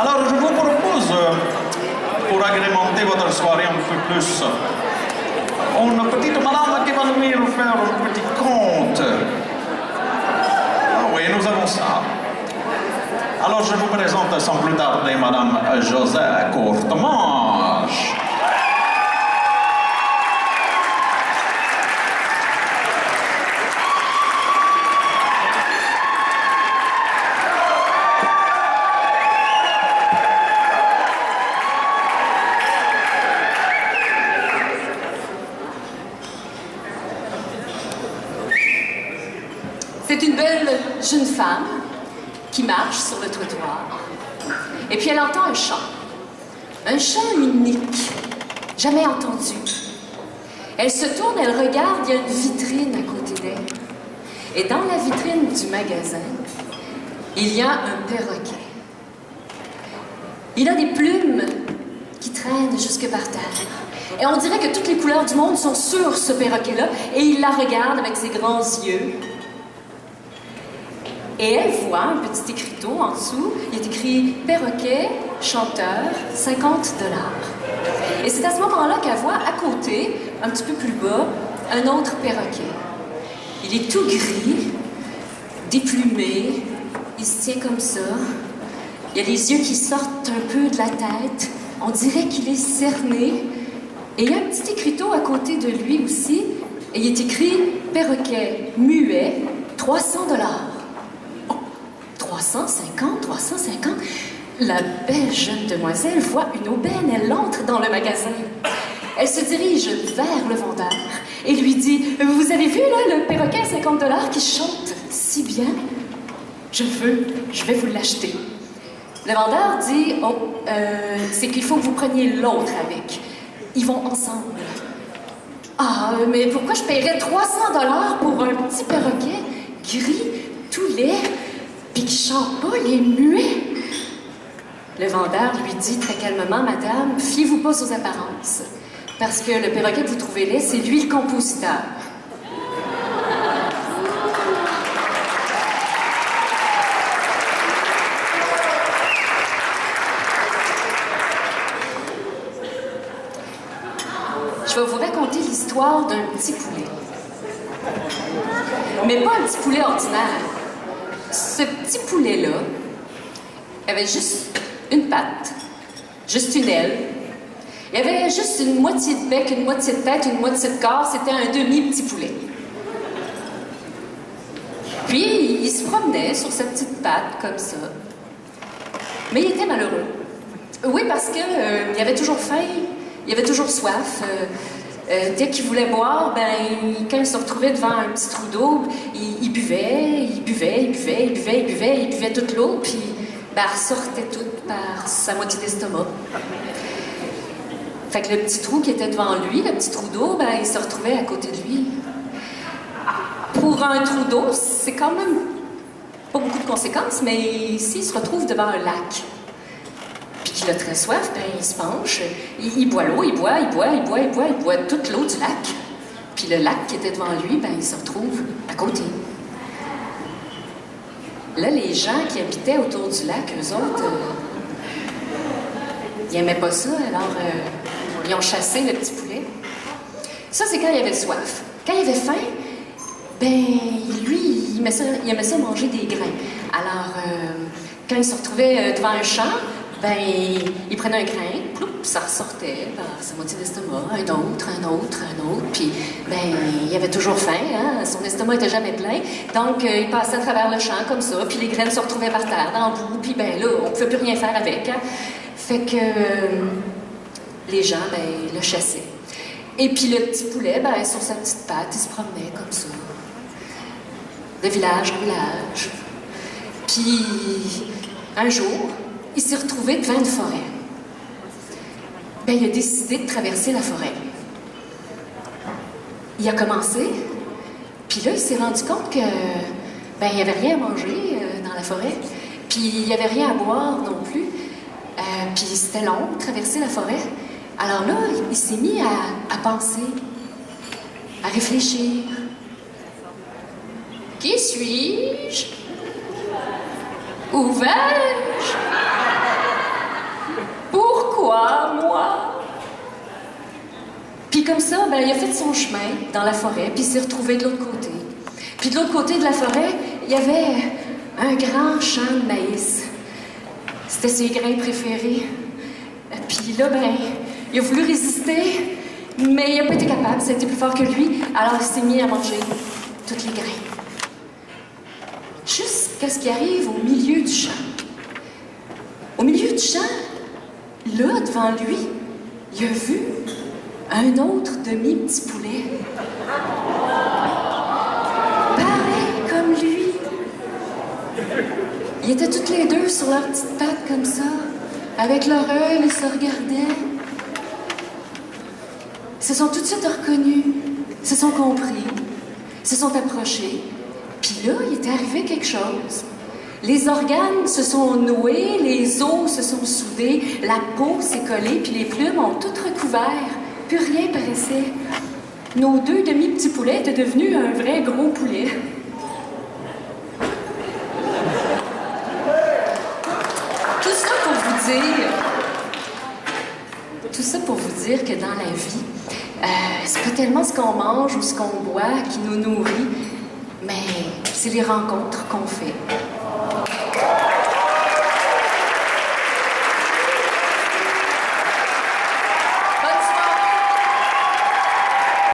Alors, je vous propose, pour agrémenter votre soirée un peu plus, une petite madame qui va nous faire un petit conte. Ah oui, nous avons ça. Alors, je vous présente sans plus tarder Madame José Courtemanche. C'est une belle jeune femme qui marche sur le trottoir. Et puis elle entend un chant. Un chant unique, jamais entendu. Elle se tourne, elle regarde, il y a une vitrine à côté d'elle. Et dans la vitrine du magasin, il y a un perroquet. Il a des plumes qui traînent jusque par terre. Et on dirait que toutes les couleurs du monde sont sur ce perroquet-là. Et il la regarde avec ses grands yeux. Et elle voit un petit écriteau en dessous. Il est écrit « Perroquet, chanteur, 50 $. » Et c'est à ce moment-là qu'elle voit à côté, un petit peu plus bas, un autre perroquet. Il est tout gris, déplumé, il se tient comme ça. Il a les yeux qui sortent un peu de la tête. On dirait qu'il est cerné. Et il y a un petit écriteau à côté de lui aussi. Et il est écrit « Perroquet, muet, 300 $. » 350. La belle jeune demoiselle voit une aubaine, elle entre dans le magasin. Elle se dirige vers le vendeur et lui dit « Vous avez vu, là, le perroquet à 50 $ qui chante si bien? Je vais vous l'acheter. » Le vendeur dit « Oh, c'est qu'il faut que vous preniez l'autre avec. Ils vont ensemble. » « Ah, mais pourquoi je paierais 300 $ pour un petit perroquet gris, tout laid, puis qui chante pas, il est muet? » Le vendeur lui dit très calmement « Madame, fiez-vous pas aux apparences, parce que le perroquet que vous trouvez laid, c'est lui le compositeur. » Je vais vous raconter l'histoire d'un petit poulet. Mais pas un petit poulet ordinaire. Ce petit poulet-là avait juste une patte, juste une aile. Il avait juste une moitié de bec, une moitié de tête, une moitié de corps. C'était un demi-petit poulet. Puis, il se promenait sur sa petite patte, comme ça. Mais il était malheureux. Oui, parce que il avait toujours faim, il avait toujours soif. Dès qu'il voulait boire, quand il se retrouvait devant un petit trou d'eau, il buvait toute l'eau, puis elle ressortait toute par sa moitié d'estomac. Fait que le petit trou qui était devant lui, le petit trou d'eau, il se retrouvait à côté de lui. Pour un trou d'eau, c'est quand même pas beaucoup de conséquences, mais s'il se retrouve devant un lac, puis qu'il a très soif, il se penche, il boit l'eau, il boit toute l'eau du lac. Puis le lac qui était devant lui, il se retrouve à côté. Là, les gens qui habitaient autour du lac, eux autres, ils n'aimaient pas ça, alors ils ont chassé le petit poulet. Ça, c'est quand il avait soif. Quand il avait faim, lui, il aimait ça manger des grains. Alors, quand il se retrouvait devant un champ, il prenait un grain, ploup, ça ressortait par sa moitié d'estomac, un autre, puis il avait toujours faim, hein? Son estomac était jamais plein, donc il passait à travers le champ comme ça, puis les graines se retrouvaient par terre, dans le bout, puis là, on pouvait plus rien faire avec, hein? Fait que les gens, le chassaient. Et puis le petit poulet, sur sa petite patte, il se promenait comme ça, de village en village. Puis un jour, il s'est retrouvé devant une forêt. Il a décidé de traverser la forêt. Il a commencé, puis là, il s'est rendu compte que il n'y avait rien à manger dans la forêt, puis il n'y avait rien à boire non plus, puis c'était long de traverser la forêt. Alors là, il s'est mis à penser, à réfléchir. Qui suis-je? Où vais-je? ben, il a fait son chemin dans la forêt, puis il s'est retrouvé de l'autre côté. Puis de l'autre côté de la forêt, il y avait un grand champ de maïs. C'était ses grains préférés. Puis là, ben, il a voulu résister, mais il n'a pas été capable, ça a été plus fort que lui, alors il s'est mis à manger tous les grains. Jusqu'à ce qu'il arrive au milieu du champ. Au milieu du champ, là, devant lui, il a vu un autre demi-petit poulet. Pareil comme lui. Ils étaient toutes les deux sur leurs petites pattes comme ça. Avec leur œil, ils se regardaient. Ils se sont tout de suite reconnus, se sont compris, se sont approchés. Puis là, il est arrivé quelque chose. Les organes se sont noués, les os se sont soudés, la peau s'est collée, puis les plumes ont tout recouvert. Plus rien paraissait. Nos deux demi-petits poulets étaient devenus un vrai gros poulet. Tout ça pour vous dire que dans la vie, c'est pas tellement ce qu'on mange ou ce qu'on boit qui nous nourrit, mais c'est les rencontres qu'on fait.